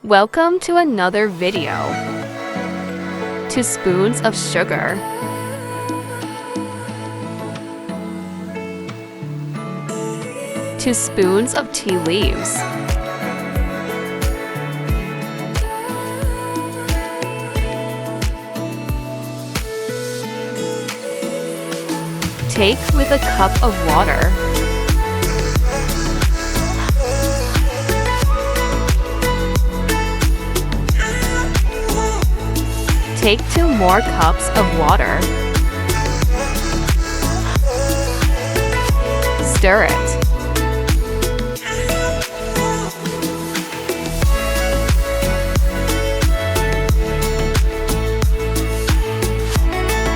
Welcome to another video. 2 spoons of sugar. 2 spoons of tea leaves. Take with a cup of water. Take 2 more cups of water. Stir it.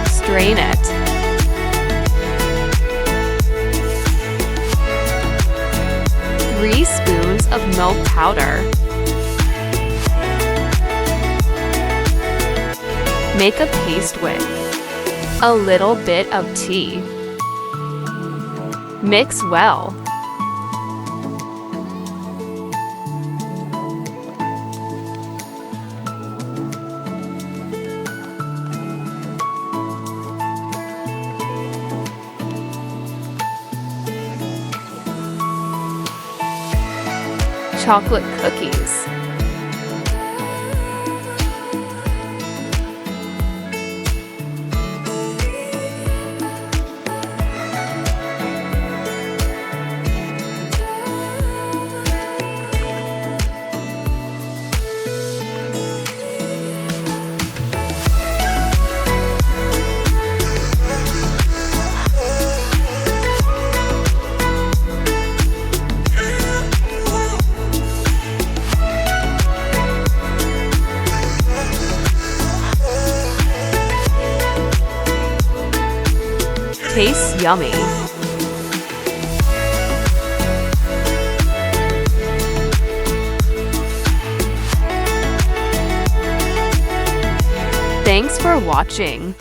Strain it. Three spoons of milk powder. Make a paste with a little bit of tea. Mix well. Chocolate cookies. Tastes yummy. Thanks for watching.